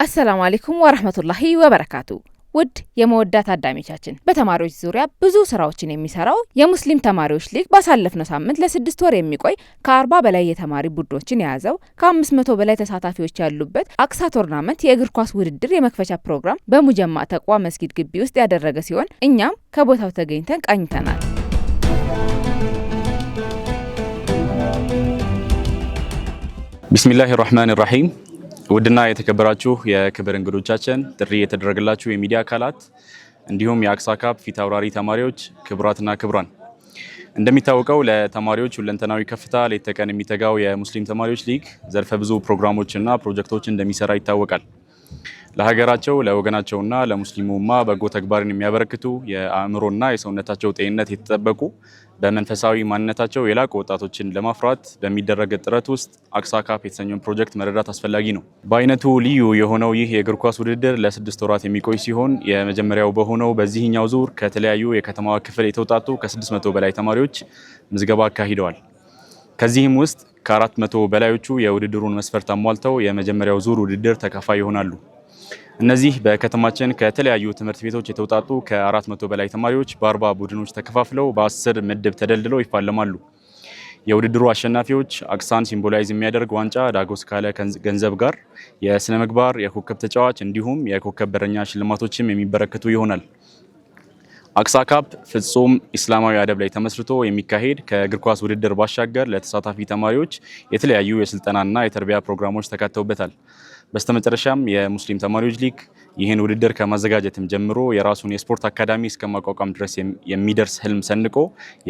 አሰላሙ አለይኩም ወራህመቱላሂ ወበረካቱ። ውድ የመወዳ ታዳሚዎቻችን በተማሪዎች ዙሪያ ብዙ ስራዎችን የሚሰራው የሙስሊም ተማሪዎች ሊግ ባሳለፍነው ሳምንት ለ6 ወር የሚቆይ ከ40 በላይ የተማሪ ቡድኖችን የያዘው ከ500 በላይ ተሳታፊዎች ያሉበት አቅሳ ቶርናመንት የእግር ኳስ ውድድር የመክፈቻ ፕሮግራም በሙጀማ ተቋ መስጊድ ግቢ ውስጥ ያደረገ ሲሆን እኛም ከቦታው ተገኝተን ቃኝተናል። ቢስሚላሂር ረህማኒር ረሂም። ውድና የተከበራችሁ የክብር እንግዶቻችን፣ ጥሪ የተደረገላችሁ የሚዲያ አካላት እንዲሁም የአቅሳ ካፕ ፊት አውራሪ ተማሪዎች፣ ክቡራትና ክቡራን፣ እንደሚታወቀው ለተማሪዎች ሁለንተናዊ ከፍታ ሌት ተቀን የሚተጋው የሙስሊም ተማሪዎች ሊግ ዘርፈ ብዙ ፕሮግራሞችና ፕሮጀክቶች እንደሚሰራ ይታወቃል። ለሀገራቸው ለወገናቸውና ለሙስሊሙ ኡማ በጎ ተግባርን የሚያበረክቱ የአእምሮና የሰውነታቸው ጤንነት የተጠበቁ በመንፈሳዊ ማንነታቸው የላቁ ወጣቶችን ለማፍራት በሚደረግ ጥረት ውስጥ አቅሳ ካፕ የተሰኘውን ፕሮጀክት መረዳት አስፈላጊ ነው። በአይነቱ ልዩ የሆነው ይህ የእግር ኳስ ውድድር ለ6 ወራት የሚቆይ ሲሆን የመጀመሪያው በሆነው በዚህኛው ዙር ከተለያዩ የከተማዋ ክፍል የተውጣጡ ከ600 በላይ ተማሪዎች ምዝገባ አካሂደዋል። ከዚህም ውስጥ ከ400 በላዮቹ የውድድሩን መስፈርት አሟልተው የመጀመሪያው ዙር ውድድር ተካፋይ ይሆናሉ። እነዚህ በከተማችን ከተለያዩ ትምህርት ቤቶች የተውጣጡ ከ400 በላይ ተማሪዎች በ40 ቡድኖች ተከፋፍለው በ10 ምድብ ተደልድለው ይፋለማሉ። የውድድሩ አሸናፊዎች አቅሳን ሲምቦላይዝ የሚያደርግ ዋንጫ ዳጎስ ካለ ገንዘብ ጋር የስነ ምግባር የኮከብ ተጫዋች እንዲሁም የኮከብ በረኛ ሽልማቶችም የሚበረከቱ ይሆናል። አቅሳ ካፕ ፍጹም ኢስላማዊ አደብ ላይ ተመስርቶ የሚካሄድ ከእግር ኳስ ውድድር ባሻገር ለተሳታፊ ተማሪዎች የተለያዩ የስልጠናና የተርቢያ ፕሮግራሞች ተካተውበታል። በስተመጨረሻም የሙስሊም ተማሪዎች ሊግ ይህን ውድድር ከማዘጋጀትም ጀምሮ የራሱን የስፖርት አካዳሚ እስከማቋቋም ድረስ የሚደርስ ህልም ሰንቆ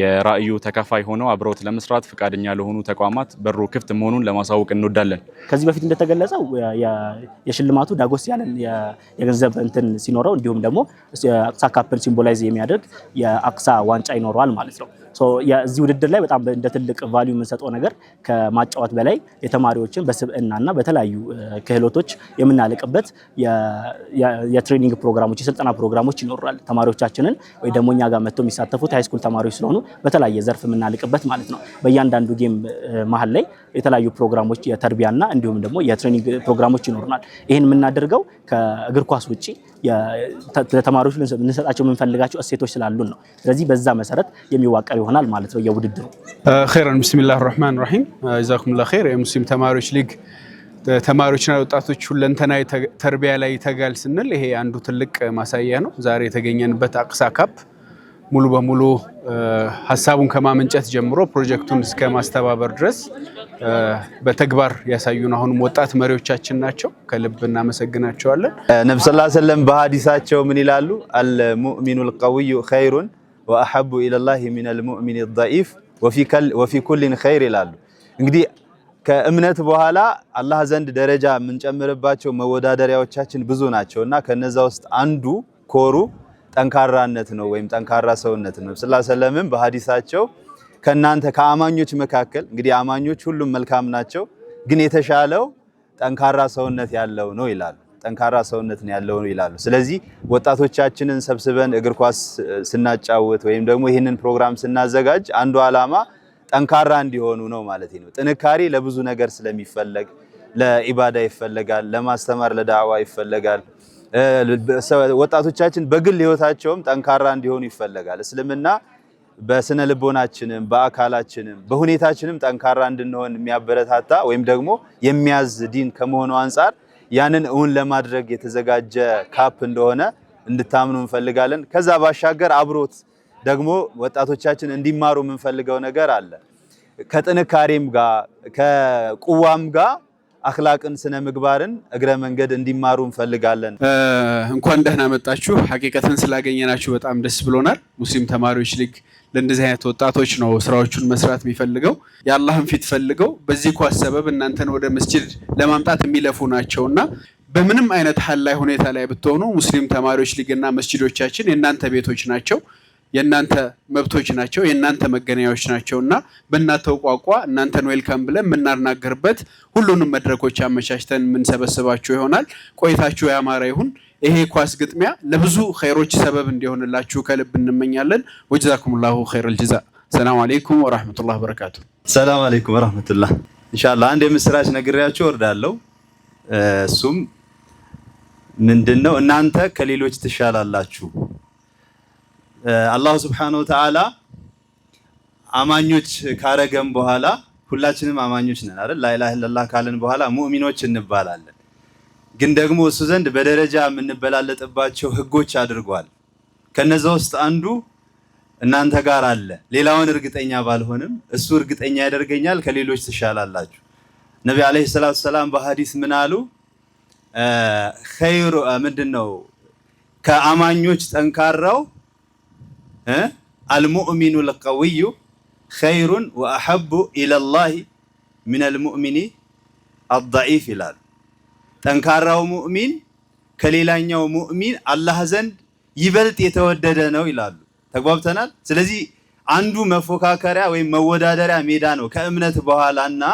የራእዩ ተካፋይ ሆነው አብረውት ለመስራት ፈቃደኛ ለሆኑ ተቋማት በሩ ክፍት መሆኑን ለማሳወቅ እንወዳለን። ከዚህ በፊት እንደተገለጸው የሽልማቱ ዳጎስ ያለ የገንዘብ እንትን ሲኖረው እንዲሁም ደግሞ አቅሳ ካፕን ሲምቦላይዝ የሚያደርግ የአቅሳ ዋንጫ ይኖረዋል ማለት ነው። የዚህ ውድድር ላይ በጣም እንደ ትልቅ ቫልዩ የምንሰጠው ነገር ከማጫወት በላይ የተማሪዎችን በስብዕናና በተለያዩ ክህሎቶች የምናልቅበት የትሬኒንግ ፕሮግራሞች የስልጠና ፕሮግራሞች ይኖራል። ተማሪዎቻችንን ወይ ደግሞ እኛ ጋር መጥተው የሚሳተፉት ሃይስኩል ተማሪዎች ስለሆኑ በተለያየ ዘርፍ የምናልቅበት ማለት ነው። በእያንዳንዱ ጌም መሀል ላይ የተለያዩ ፕሮግራሞች የተርቢያና እንዲሁም ደግሞ የትሬኒንግ ፕሮግራሞች ይኖሩናል። ይህን የምናደርገው ከእግር ኳስ ውጪ ለተማሪዎች ልንሰጣቸው የምንፈልጋቸው እሴቶች ስላሉን ነው። ስለዚህ በዛ መሰረት የሚዋቀር ይሆናል ማለት ነው የውድድሩ። ኸይራን ቢስሚላሂር ረህማኒር ረሂም ጀዛኩሙላሁ ኸይር። የሙስሊም ተማሪዎች ሊግ ተማሪዎችና ወጣቶች ሁለንተናዊ ተርቢያ ላይ ይተጋል ስንል ይሄ አንዱ ትልቅ ማሳያ ነው። ዛሬ የተገኘንበት አቅሳ ካፕ ሙሉ በሙሉ ሀሳቡን ከማመንጨት ጀምሮ ፕሮጀክቱን እስከ ማስተባበር ድረስ በተግባር ያሳዩን አሁንም ወጣት መሪዎቻችን ናቸው። ከልብ እናመሰግናቸዋለን። ነብዩ ሰለላሁ ዐለይሂ ወሰለም በሐዲሳቸው ምን ይላሉ? አልሙእሚኑል ቀዊዩ ኸይሩን ወአሐቡ ኢለላሂ ሚነል ሙእሚኒድ ضعيف ወፊ ኩሊን ኸይር ይላሉ። እንግዲህ ከእምነት በኋላ አላህ ዘንድ ደረጃ የምንጨምርባቸው መወዳደሪያዎቻችን ብዙ ናቸውና ከነዛ ውስጥ አንዱ ኮሩ ጠንካራነት ነው ወይም ጠንካራ ሰውነት ነው። ሰለላሁ ዐለይሂ ወሰለም በሐዲሳቸው ከናንተ ከአማኞች መካከል እንግዲህ አማኞች ሁሉም መልካም ናቸው፣ ግን የተሻለው ጠንካራ ሰውነት ያለው ነው ይላሉ። ጠንካራ ሰውነት ነው ያለው ነው ይላሉ። ስለዚህ ወጣቶቻችንን ሰብስበን እግር ኳስ ስናጫወት ወይም ደግሞ ይህንን ፕሮግራም ስናዘጋጅ አንዱ ዓላማ ጠንካራ እንዲሆኑ ነው ማለት ነው። ጥንካሬ ለብዙ ነገር ስለሚፈለግ ለኢባዳ ይፈለጋል፣ ለማስተማር ለዳዕዋ ይፈለጋል። ወጣቶቻችን በግል ህይወታቸውም ጠንካራ እንዲሆኑ ይፈለጋል። እስልምና በስነ ልቦናችንም በአካላችንም በሁኔታችንም ጠንካራ እንድንሆን የሚያበረታታ ወይም ደግሞ የሚያዝ ዲን ከመሆኑ አንፃር ያንን እውን ለማድረግ የተዘጋጀ ካፕ እንደሆነ እንድታምኑ እንፈልጋለን። ከዛ ባሻገር አብሮት ደግሞ ወጣቶቻችን እንዲማሩ የምንፈልገው ነገር አለ። ከጥንካሬም ጋር ከቁዋም ጋር አኽላቅን ስነ ምግባርን እግረ መንገድ እንዲማሩ እንፈልጋለን። እንኳን ደህና መጣችሁ። ሐቂቀተን ስላገኘናችሁ በጣም ደስ ብሎናል። ሙስሊም ተማሪዎች ሊግ ለእንደዚህ አይነት ወጣቶች ነው ስራዎቹን መስራት የሚፈልገው። የአላህን ፊት ፈልገው በዚህ ኳስ ሰበብ እናንተን ወደ መስጂድ ለማምጣት የሚለፉ ናቸውና በምንም አይነት ሐል ላይ ሁኔታ ላይ ብትሆኑ ሙስሊም ተማሪዎች ሊግና መስጂዶቻችን የእናንተ ቤቶች ናቸው፣ የእናንተ መብቶች ናቸው፣ የእናንተ መገናኛዎች ናቸውና በእናንተው ቋንቋ እናንተን ዌልካም ብለን የምናናገርበት ሁሉንም መድረኮች አመቻችተን የምንሰበስባችሁ ይሆናል። ቆይታችሁ ያማረ ይሁን። ይሄ ኳስ ግጥሚያ ለብዙ ኸይሮች ሰበብ እንዲሆንላችሁ ከልብ እንመኛለን። ወጀዛኩሙላሁ ኸይረል ጀዛ። ሰላም አለይኩም ወራህመቱላሂ ወበረካቱ። ሰላም አለይኩም ወራህመቱላህ። ኢንሻአላህ አንድ የምስራች ነግሬያችሁ ወርዳለሁ። እሱም ምንድነው? እናንተ ከሌሎች ትሻላላችሁ። አላህ ሱብሓነሁ ወተዓላ አማኞች ካረገም በኋላ ሁላችንም አማኞች ነን አይደል? ላኢላሃ ኢለላህ ካለን በኋላ ሙእሚኖች እንባላለን። ግን ደግሞ እሱ ዘንድ በደረጃ የምንበላለጥባቸው ህጎች አድርጓል። ከነዛ ውስጥ አንዱ እናንተ ጋር አለ። ሌላውን እርግጠኛ ባልሆንም እሱ እርግጠኛ ያደርገኛል፣ ከሌሎች ትሻላላችሁ። ነቢ አለይሂ ሰላቱ ሰላም በሐዲስ ምን አሉ? ኸይሩ ምንድነው? ከአማኞች ጠንካራው አልሙእሚኑ ልቀዊዩ ኸይሩን ወአሐቡ ኢለላሂ ሚነል ሙእሚኒ አድዒፍ ይላሉ። ጠንካራው ሙእሚን ከሌላኛው ሙእሚን አላህ ዘንድ ይበልጥ የተወደደ ነው ይላሉ። ተግባብተናል። ስለዚህ አንዱ መፎካከሪያ ወይም መወዳደሪያ ሜዳ ነው ከእምነት በኋላና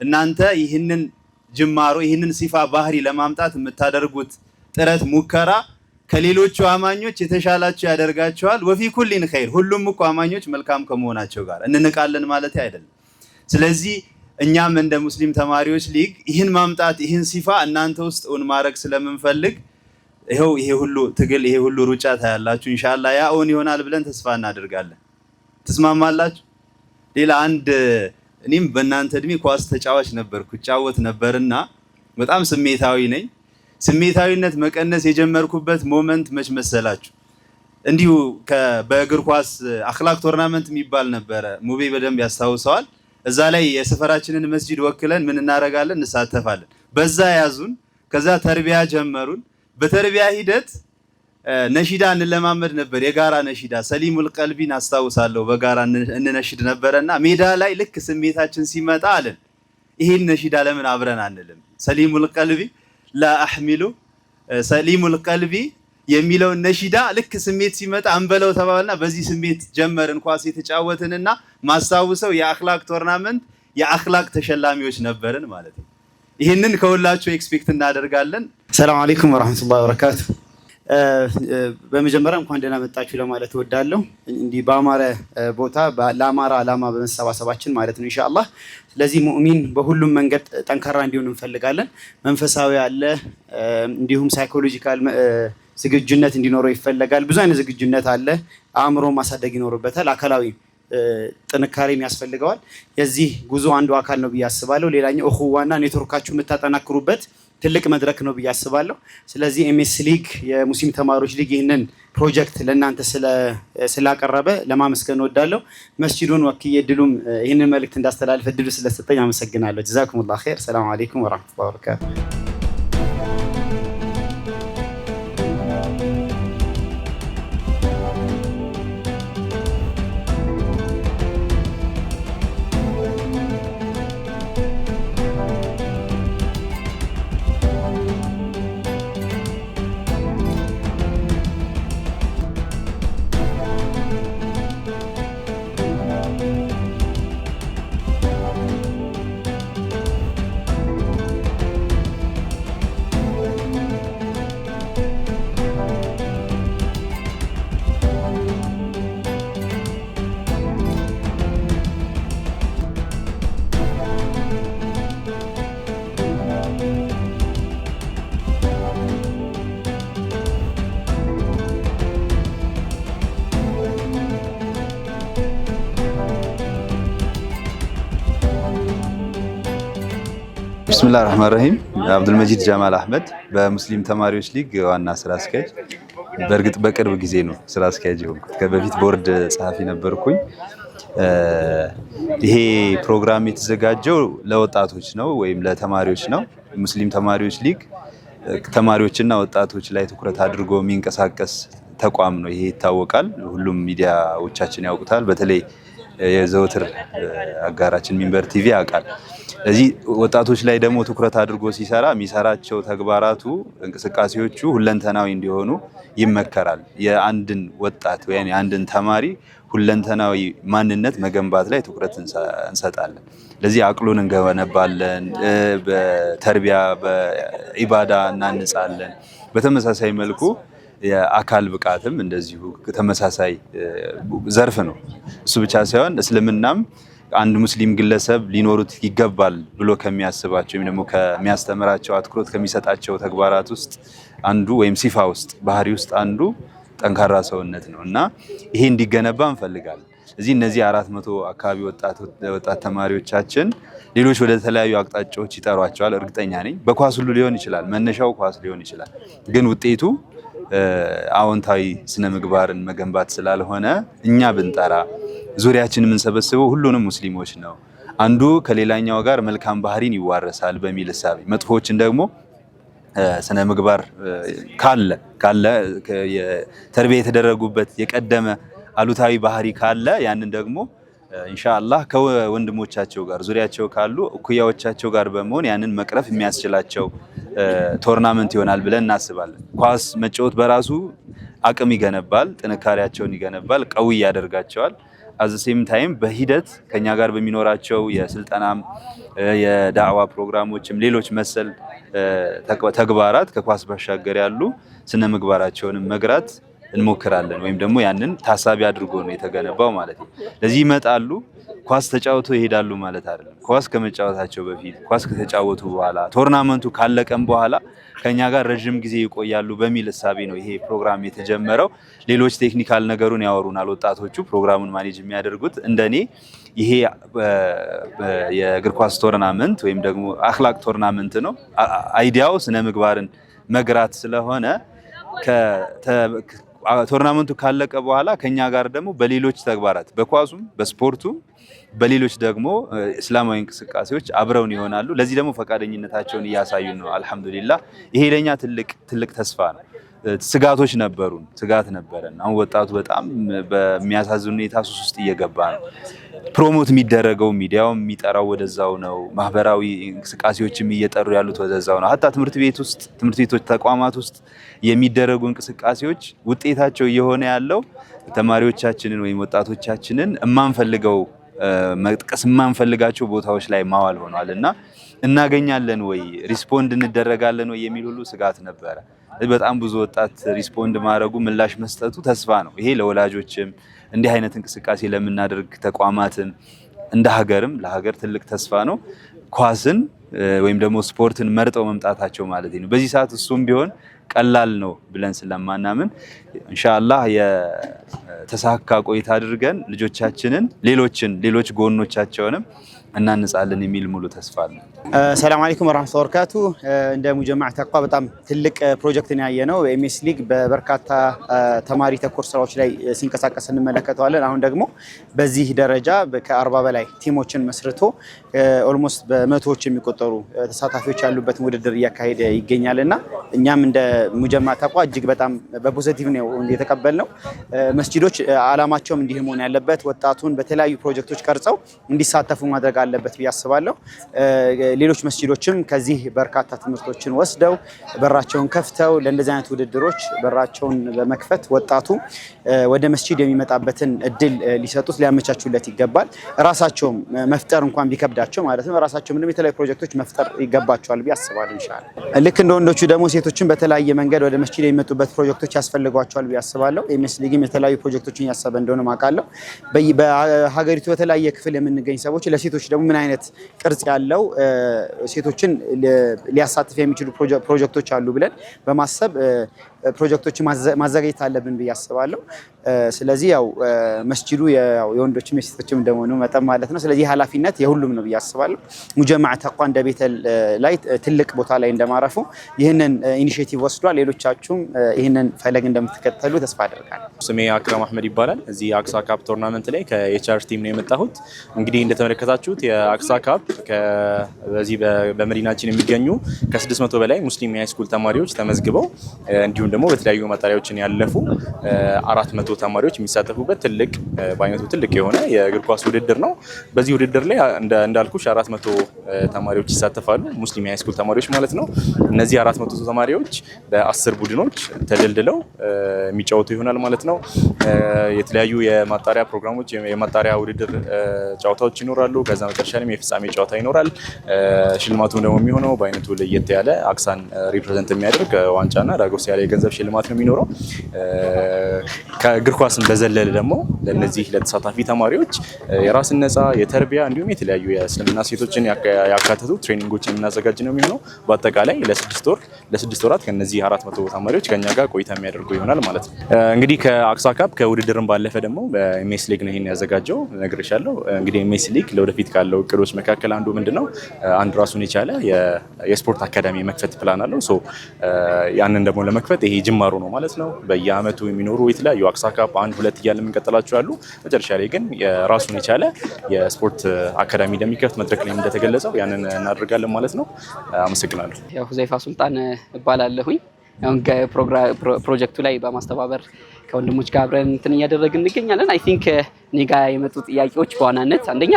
እናንተ ይህንን ጅማሮ ይህንን ሲፋ ባህሪ ለማምጣት የምታደርጉት ጥረት ሙከራ ከሌሎቹ አማኞች የተሻላችሁ ያደርጋቸዋል። ወፊ ኩሊን ኸይር፣ ሁሉም እኮ አማኞች መልካም ከመሆናቸው ጋር እንንቃለን ማለት አይደለም። ስለዚህ እኛም እንደ ሙስሊም ተማሪዎች ሊግ ይህን ማምጣት ይህን ሲፋ እናንተ ውስጥ እውን ማድረግ ስለምንፈልግ ይሄ ሁሉ ትግል ይሄ ሁሉ ሩጫ ታያላችሁ። ኢንሻአላህ ያ እውን ይሆናል ብለን ተስፋ እናደርጋለን። ትስማማላችሁ? ሌላ አንድ እኔም በእናንተ እድሜ ኳስ ተጫዋች ነበርኩ፣ ጫወት ነበርና በጣም ስሜታዊ ነኝ። ስሜታዊነት መቀነስ የጀመርኩበት ሞመንት መች መሰላችሁ? እንዲሁ በእግር ኳስ አኽላቅ ቶርናመንት የሚባል ነበረ፣ ሙቤ በደንብ ያስታውሰዋል። እዛ ላይ የሰፈራችንን መስጂድ ወክለን ምን እናደርጋለን? እንሳተፋለን። በዛ ያዙን። ከዛ ተርቢያ ጀመሩን። በተርቢያ ሂደት ነሺዳ እንለማመድ ነበር፣ የጋራ ነሺዳ ሰሊሙል ቀልቢን አስታውሳለሁ። በጋራ እንነሽድ ነበረና ሜዳ ላይ ልክ ስሜታችን ሲመጣ አለን ይሄን ነሺዳ ለምን አብረን አንልም? ሰሊሙል ቀልቢ ላአህሚሉ ሰሊሙል ቀልቢ የሚለውን ነሺዳ ልክ ስሜት ሲመጣ አንበለው ተባባልና በዚህ ስሜት ጀመርን ኳስ የተጫወትንና ማስታውሰው የአኽላቅ ቶርናመንት የአኽላቅ ተሸላሚዎች ነበርን ማለት ነው። ይህንን ከሁላችሁ ኤክስፔክት እናደርጋለን። ሰላም አለይኩም ወራህመቱላሂ ወበረካቱ። በመጀመሪያ እንኳን ደህና መጣችሁ ለማለት እወዳለሁ። እንዲህ በአማረ ቦታ ለአማራ ዓላማ በመሰባሰባችን ማለት ነው ኢንሻአላህ። ስለዚህ ሙእሚን በሁሉም መንገድ ጠንካራ እንዲሆን እንፈልጋለን። መንፈሳዊ አለ፣ እንዲሁም ሳይኮሎጂካል ዝግጁነት እንዲኖረው ይፈልጋል። ብዙ አይነት ዝግጁነት አለ። አእምሮ ማሳደግ ይኖርበታል። አካላዊ ጥንካሬም ያስፈልገዋል። የዚህ ጉዞ አንዱ አካል ነው ብዬ አስባለሁ። ሌላኛው እኹዋና ኔትወርካችሁ የምታጠናክሩበት ትልቅ መድረክ ነው ብዬ አስባለሁ። ስለዚህ ኤምኤስ ሊግ የሙስሊም ተማሪዎች ሊግ ይህንን ፕሮጀክት ለእናንተ ስላቀረበ ለማመስገን እወዳለሁ። መስጂዱን ወክዬ እድሉም ይህንን መልእክት እንዳስተላልፍ እድሉ ስለሰጠኝ አመሰግናለሁ። ጀዛኩሙላሁ ኸይር። ሰላም አለይኩም ወራህመቱላሂ ወበረካቱ። ቢስሚላህ ራህማን ራሂም። አብዱልመጂድ ጀማል አህመድ በሙስሊም ተማሪዎች ሊግ ዋና ስራ አስኪያጅ። በእርግጥ በቅርብ ጊዜ ነው ስራ አስኪያጅ የሆንኩት። ከበፊት ቦርድ ጸሐፊ ነበርኩኝ። ይሄ ፕሮግራም የተዘጋጀው ለወጣቶች ነው ወይም ለተማሪዎች ነው። ሙስሊም ተማሪዎች ሊግ ተማሪዎችና ወጣቶች ላይ ትኩረት አድርጎ የሚንቀሳቀስ ተቋም ነው። ይሄ ይታወቃል። ሁሉም ሚዲያዎቻችን ያውቁታል። በተለይ የዘወትር አጋራችን ሚንበር ቲቪ ያውቃል። ስለዚህ ወጣቶች ላይ ደግሞ ትኩረት አድርጎ ሲሰራ የሚሰራቸው ተግባራቱ እንቅስቃሴዎቹ ሁለንተናዊ እንዲሆኑ ይመከራል። የአንድን ወጣት ወይም የአንድን ተማሪ ሁለንተናዊ ማንነት መገንባት ላይ ትኩረት እንሰጣለን። ለዚህ አቅሉን እንገነባለን፣ በተርቢያ በኢባዳ እናንጻለን። በተመሳሳይ መልኩ የአካል ብቃትም እንደዚሁ ተመሳሳይ ዘርፍ ነው። እሱ ብቻ ሳይሆን እስልምናም አንድ ሙስሊም ግለሰብ ሊኖሩት ይገባል ብሎ ከሚያስባቸው ወይም ደግሞ ከሚያስተምራቸው አትኩሮት ከሚሰጣቸው ተግባራት ውስጥ አንዱ ወይም ሲፋ ውስጥ ባህሪ ውስጥ አንዱ ጠንካራ ሰውነት ነው እና ይሄ እንዲገነባ እንፈልጋለን። እነዚህ 400 አካባቢ ወጣት ተማሪዎቻችን ሌሎች ወደ ተለያዩ አቅጣጫዎች ይጠሯቸዋል። እርግጠኛ ነኝ በኳስ ሁሉ ሊሆን ይችላል፣ መነሻው ኳስ ሊሆን ይችላል። ግን ውጤቱ አዎንታዊ ስነ ምግባርን መገንባት ስላልሆነ እኛ ብንጠራ ዙሪያችን የምንሰበስበው ሁሉንም ሙስሊሞች ነው። አንዱ ከሌላኛው ጋር መልካም ባህሪን ይዋረሳል በሚል እሳቤ መጥፎችን ደግሞ ስነ ምግባር ካለ ተርቢያ የተደረጉበት የቀደመ አሉታዊ ባህሪ ካለ ያንን ደግሞ ኢንሻአላህ ከወንድሞቻቸው ጋር ዙሪያቸው ካሉ እኩያዎቻቸው ጋር በመሆን ያንን መቅረፍ የሚያስችላቸው ቶርናመንት ይሆናል ብለን እናስባለን። ኳስ መጫወት በራሱ አቅም ይገነባል፣ ጥንካሬያቸውን ይገነባል፣ ቀዊ ያደርጋቸዋል። አዘ ሴም ታይም በሂደት ከኛ ጋር በሚኖራቸው የስልጠናም የዳዕዋ ፕሮግራሞችም ሌሎች መሰል ተግባራት ከኳስ ባሻገር ያሉ ስነ ምግባራቸውንም መግራት እንሞክራለን። ወይም ደግሞ ያንን ታሳቢ አድርጎ ነው የተገነባው ማለት ነው። ለዚህ ይመጣሉ፣ ኳስ ተጫውተው ይሄዳሉ ማለት አይደለም። ኳስ ከመጫወታቸው በፊት ኳስ ከተጫወቱ በኋላ ቶርናመንቱ ካለቀም በኋላ ከኛ ጋር ረጅም ጊዜ ይቆያሉ በሚል እሳቤ ነው ይሄ ፕሮግራም የተጀመረው። ሌሎች ቴክኒካል ነገሩን ያወሩናል ወጣቶቹ ፕሮግራሙን ማኔጅ የሚያደርጉት። እንደኔ ይሄ የእግር ኳስ ቶርናመንት ወይም ደግሞ አኽላቅ ቶርናመንት ነው። አይዲያው ስነ ምግባርን መግራት ስለሆነ ቶርናመንቱ ካለቀ በኋላ ከኛ ጋር ደግሞ በሌሎች ተግባራት በኳሱም በስፖርቱም በሌሎች ደግሞ እስላማዊ እንቅስቃሴዎች አብረውን ይሆናሉ። ለዚህ ደግሞ ፈቃደኝነታቸውን እያሳዩን ነው። አልሐምዱሊላህ ይሄ ለኛ ትልቅ ተስፋ ነው። ስጋቶች ነበሩን፣ ስጋት ነበረን። አሁን ወጣቱ በጣም በሚያሳዝን ሁኔታ ሱስ ውስጥ እየገባ ነው። ፕሮሞት የሚደረገው ሚዲያው የሚጠራው ወደዛው ነው። ማህበራዊ እንቅስቃሴዎችም እየጠሩ ያሉት ወደዛው ነው። ሀታ ትምህርት ቤቶች ተቋማት ውስጥ የሚደረጉ እንቅስቃሴዎች ውጤታቸው እየሆነ ያለው ተማሪዎቻችንን ወይም ወጣቶቻችንን መጥቀስ የማንፈልጋቸው ቦታዎች ላይ ማዋል ሆኗል እና እናገኛለን ወይ ሪስፖንድ እንደረጋለን ወይ የሚል ሁሉ ስጋት ነበረ። በጣም ብዙ ወጣት ሪስፖንድ ማድረጉ ምላሽ መስጠቱ ተስፋ ነው። ይሄ ለወላጆችም እንዲህ አይነት እንቅስቃሴ ለምናደርግ ተቋማትም እንደ ሀገርም ለሀገር ትልቅ ተስፋ ነው። ኳስን ወይም ደግሞ ስፖርትን መርጠው መምጣታቸው ማለት ነው። በዚህ ሰዓት እሱም ቢሆን ቀላል ነው ብለን ስለማናምን ኢንሻአላህ የተሳካ ቆይታ አድርገን ልጆቻችንን ሌሎች ጎኖቻቸውንም እናንጻለን የሚል ሙሉ ተስፋ አለ። ሰላም አለይኩም ወራህመቱላሂ ወበረካቱ። እንደ ሙጀማዕ ተቅዋ በጣም ትልቅ ፕሮጀክት ነው ያየነው። ኤምኤስ ሊግ በበርካታ ተማሪ ተኮር ስራዎች ላይ ሲንቀሳቀስ እንመለከተዋለን። አሁን ደግሞ በዚህ ደረጃ ከ40 በላይ ቲሞችን መስርቶ ኦልሞስት በመቶዎች የሚቆጠሩ ተሳታፊዎች ያሉበትን ውድድር እያካሄደ ይገኛልና እኛም እንደ ሙጀማዕ ተቅዋ እጅግ በጣም በፖዚቲቭ ነው የተቀበልነው። መስጂዶች አላማቸውም እንዲህ መሆን ያለበት ወጣቱን በተለያዩ ፕሮጀክቶች ቀርጸው እንዲሳተፉ ማድረግ አለበት ብዬ አስባለሁ። ሌሎች መስጂዶችም ከዚህ በርካታ ትምህርቶችን ወስደው በራቸውን ከፍተው ለእንደዚህ አይነት ውድድሮች በራቸውን በመክፈት ወጣቱ ወደ መስጂድ የሚመጣበትን እድል ሊሰጡት ሊያመቻቹለት ይገባል። ራሳቸውም መፍጠር እንኳን ቢከብዳቸው ማለት ነው ራሳቸው ምንም የተለያዩ ፕሮጀክቶች መፍጠር ይገባቸዋል ብዬ አስባለሁ። ኢንሻአላህ ልክ እንደ ወንዶቹ ደግሞ ሴቶችን በተለያየ መንገድ ወደ መስጂድ የሚመጡበት ፕሮጀክቶች ያስፈልጓቸዋል ብዬ አስባለሁ። ኤምኤስ ሊግም የተለያዩ ፕሮጀክቶችን ያሰበ እንደሆነ ማውቃለሁ። በሀገሪቱ በተለያየ ክፍል የምንገኝ ሰዎች ለሴቶች ደግሞ ምን አይነት ቅርጽ ያለው ሴቶችን ሊያሳትፍ የሚችሉ ፕሮጀክቶች አሉ ብለን በማሰብ ፕሮጀክቶችን ማዘጋጀት አለብን ብዬ አስባለሁ። ስለዚህ ያው መስጂዱ የወንዶችም የሴቶችም እንደሆነ መጠን ማለት ነው። ስለዚህ ኃላፊነት የሁሉም ነው ብዬ አስባለሁ። ሙጀማዕ ተቅዋ እንደ ቤተል ላይ ትልቅ ቦታ ላይ እንደማረፉ ይህንን ኢኒሼቲቭ ወስዷል። ሌሎቻችሁም ይህንን ፈለግ እንደምትከተሉ ተስፋ አደርጋለሁ። ስሜ አክረም አህመድ ይባላል። እዚህ አክሳ ካፕ ቶርናመንት ላይ ከኤችአር ቲም ነው የመጣሁት። እንግዲህ እንደተመለከታችሁት የአክሳ ካፕ በዚህ በመዲናችን የሚገኙ ከ600 በላይ ሙስሊም የሃይስኩል ተማሪዎች ተመዝግበው እንዲሁም ደግሞ በተለያዩ ማጣሪያዎችን ያለፉ 400 ተማሪዎች የሚሳተፉበት በአይነቱ ትልቅ የሆነ የእግር ኳስ ውድድር ነው። በዚህ ውድድር ላይ እንዳልኩሽ 400 ተማሪዎች ይሳተፋሉ፣ ሙስሊም የሃይስኩል ተማሪዎች ማለት ነው። እነዚህ 400 ተማሪዎች በ10 ቡድኖች ተደልድለው የሚጫወቱ ይሆናል ማለት ነው። የተለያዩ የማጣሪያ ፕሮግራሞች የማጣሪያ ውድድር ጨዋታዎች ይኖራሉ። ከዛ መጨረሻ ላይ የፍጻሜ ጨዋታ ይኖራል። ሽልማቱም ደግሞ የሚሆነው በአይነቱ ለየት ያለ አክሳን ሪፕሬዘንት የሚያደርግ ዋንጫና ዳጎስ ያለ የገንዘብ ሽልማት ነው የሚኖረው። ከእግር ኳስን በዘለለ ደግሞ ለነዚህ ለተሳታፊ ተማሪዎች የራስን ነፃ የተርቢያ እንዲሁም የተለያዩ የእስልምና ሴቶችን ያካተቱ ትሬኒንጎችን የምናዘጋጅ ነው የሚሆነው። በአጠቃላይ ለስድስት ወራት ከነዚህ 400 ተማሪዎች ከኛ ጋር ቆይታ የሚያደርጉ ይሆናል ማለት ነው። እንግዲህ ከአክሳ ካፕ ከውድድርም ባለፈ ደግሞ በኤምኤስ ሊግ ነው ይሄን ያዘጋጀው ነግሬሻለሁ። እንግዲህ ኤምኤስ ሊግ ለወደፊት ካለው እቅዶች መካከል አንዱ ምንድነው አንድ ራሱን የቻለ የስፖርት አካዳሚ መክፈት ፕላን አለው። ሶ ያንን ደግሞ ለመክፈት ይሄ ጅማሩ ነው ማለት ነው። በየአመቱ የሚኖሩ የተለያዩ አክሳ ካፕ 1 2 እያለ የምንቀጥላቸው አሉ። መጨረሻ ላይ ግን የራሱን የቻለ የስፖርት አካዳሚ እንደሚከፍት መድረክ ላይ እንደተገለጸው ያንን እናደርጋለን ማለት ነው። አመሰግናለሁ። ያው ሁዘይፋ ሱልጣን እባላለሁኝ። አሁን ፕሮጀክቱ ላይ በማስተባበር ከወንድሞች ጋር አብረን እንትን እያደረግን እንገኛለን። አይ ቲንክ እኔ ጋር የመጡ ጥያቄዎች በዋናነት አንደኛ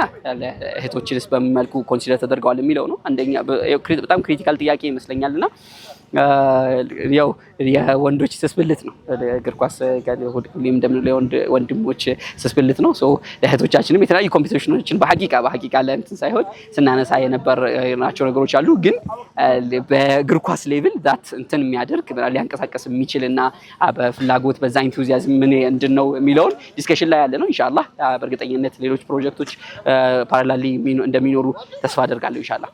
እህቶችንስ በምን መልኩ ኮንሲደር ተደርገዋል የሚለው ነው። አንደኛ በጣም ክሪቲካል ጥያቄ ይመስለኛልና ያው የወንዶች ስስብልት ነው እግር ኳስ ሁሌም እንደምንለው ወንድሞች ስስብልት ነው። ሶ ለእህቶቻችንም የተለያዩ ኮምፒቲሽኖችን በሐቂቃ ለእንትን ሳይሆን ስናነሳ የነበርናቸው ነገሮች አሉ። ግን በእግር ኳስ ሌቭል ዛት እንትን የሚያደርግ ሊያንቀሳቀስ የሚችልና በፍላጎት በዛ ኢንቱዚያዝም ምን እንድነው የሚለውን ዲስከሽን ላይ ያለ ነው። ኢንሻአላህ በእርግጠኝነት ሌሎች ፕሮጀክቶች ፓራላሊ እንደሚኖሩ ተስፋ አደርጋለሁ ኢንሻአላህ።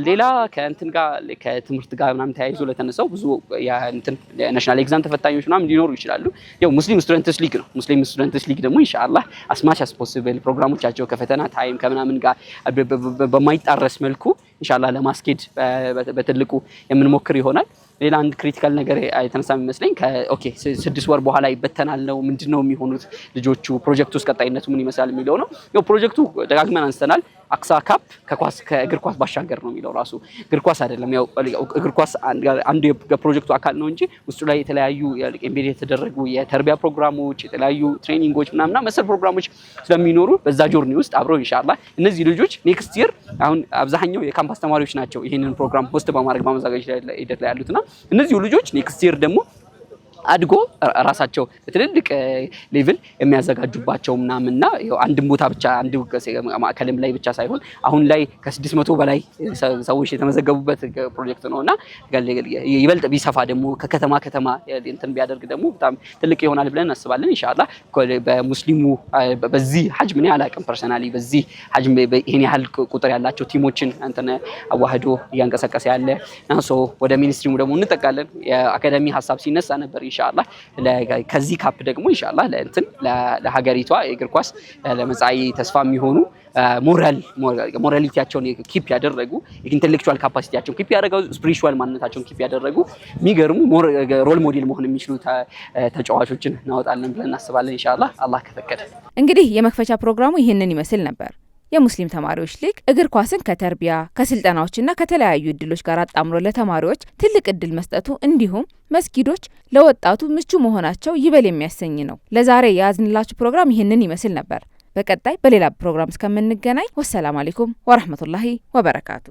ሌላ ከእንትን ጋር ከትምህርት ጋር ምናምን ተያይዞ ለተነሳው ብዙ እንትን ናሽናል ኤግዛም ተፈታኞች ምናምን ሊኖሩ ይችላሉ። ያው ሙስሊም ስቱደንትስ ሊግ ነው። ሙስሊም ስቱደንትስ ሊግ ደግሞ ኢንሻአላህ አስማች አስ ፖሲብል ፕሮግራሞቻቸው ከፈተና ታይም ከምናምን ጋር በማይጣረስ መልኩ ኢንሻአላህ ለማስኬድ በትልቁ የምንሞክር ይሆናል። ሌላ አንድ ክሪቲካል ነገር የተነሳ የሚመስለኝ ኦኬ 6 ወር በኋላ ይበተናል ነው ምንድነው የሚሆኑት ልጆቹ ፕሮጀክቱ ውስጥ ቀጣይነቱ ምን ይመስላል የሚለው ነው። ያው ፕሮጀክቱ ደጋግመን አንስተናል። አክሳ ካፕ ከእግር ኳስ ባሻገር ነው የሚለው ራሱ እግር ኳስ አይደለም። ያው እግር ኳስ አንዱ የፕሮጀክቱ አካል ነው እንጂ ውስጡ ላይ የተለያዩ ኤምቤድ የተደረጉ የተርቢያ ፕሮግራሞች፣ የተለያዩ ትሬኒንጎች ምናምና መሰል ፕሮግራሞች ስለሚኖሩ በዛ ጆርኒ ውስጥ አብረው ኢንሻአላህ እነዚህ ልጆች ኔክስት ይር አሁን አብዛኛው የካምፓስ ተማሪዎች ናቸው ይሄንን ፕሮግራም ሆስት በማድረግ በማዘጋጀት ሂደት ላይ ያሉትና እነዚህ ልጆች ኔክስት ይር ደግሞ አድጎ ራሳቸው በትልልቅ ሌቭል የሚያዘጋጁባቸው ምናምንና አንድም ቦታ ብቻ አንድ ማዕከልም ላይ ብቻ ሳይሆን አሁን ላይ ከ600 በላይ ሰዎች የተመዘገቡበት ፕሮጀክት ነውና ይበልጥ ቢሰፋ ደግሞ ከከተማ እንትን ቢያደርግ ደግሞ በጣም ትልቅ ይሆናል ብለን እናስባለን ኢንሻአላህ። በሙስሊሙ በዚህ ሐጅም ነው ያላቀም ፐርሰናሊ በዚህ ሐጅም ይሄን ያህል ቁጥር ያላቸው ቲሞችን እንትን አዋህዶ እያንቀሳቀሰ ያለ ናሶ ወደ ሚኒስትሪው ደግሞ እንጠቃለን። የአካዳሚ ሀሳብ ሲነሳ ነበር ኢንሻአላህ። ከዚህ ካፕ ደግሞ ኢንሻአላህ ለሀገሪቷ የእግር ኳስ ለመጻኢ ተስፋ የሚሆኑ ሞራሊቲያቸውን ኪፕ ያደረጉ ኢንተሌክቹዋል ካፓሲቲያቸውን ኪፕ ያደረጉ ስፒሪቹዋል ማንነታቸውን ኪፕ ያደረጉ የሚገርሙ ሮል ሞዴል መሆን የሚችሉ ተጫዋቾችን እናወጣለን ብለን እናስባለን ኢንሻአላህ አላህ ከፈቀደ። እንግዲህ የመክፈቻ ፕሮግራሙ ይህንን ይመስል ነበር። የሙስሊም ተማሪዎች ሊግ እግር ኳስን ከተርቢያ ከስልጠናዎችና ከተለያዩ እድሎች ጋር አጣምሮ ለተማሪዎች ትልቅ እድል መስጠቱ እንዲሁም መስጊዶች ለወጣቱ ምቹ መሆናቸው ይበል የሚያሰኝ ነው። ለዛሬ የያዝንላችሁ ፕሮግራም ይህንን ይመስል ነበር። በቀጣይ በሌላ ፕሮግራም እስከምንገናኝ ወሰላም አለይኩም ወራህመቱላሂ ወበረካቱ።